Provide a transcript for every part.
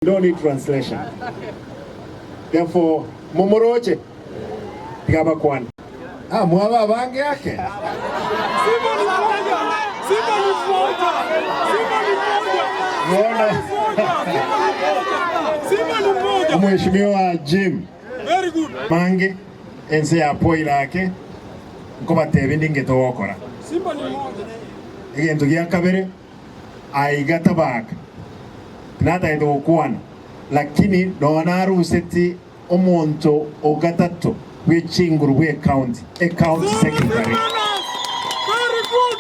don't need translation. Therefore, Momoroche, Tigaba Kwan. Mwaba bangi yake. Mheshimiwa Jim. Very good. Mange ense ya poila yake. Nkoba tebindi ngeto wakora. Simba ni mmoja. Egento gya kabere aigata baka. Nata ito kuwana. Lakini donaru seti omonto ogatatu w'ekinguru w'ecounty secretary. Very good.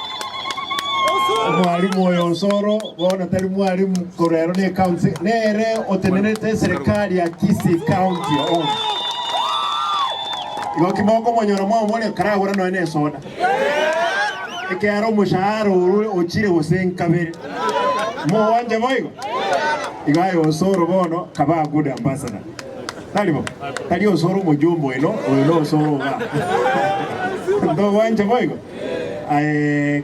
Mwalimu oyo Osoro bona tali mwalimu korero ne county nere otenenete serikali ya Kisii county on. Igo kimoko monyoro mwa mole karagura no ene soda. Ekero mushahara ochire Kabere. Mo wanje boigo. Igayo Osoro bono kaba good ambassador. Talibo. Tali Osoro mujumbo eno Osoro ba. Ndo wanje boigo.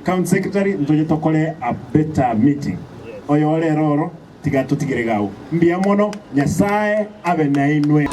County secretary ntoje tokole a better meeting. Oyo rero tiga tutigiregawo. Mbia mono Nyasaye abe na inwe.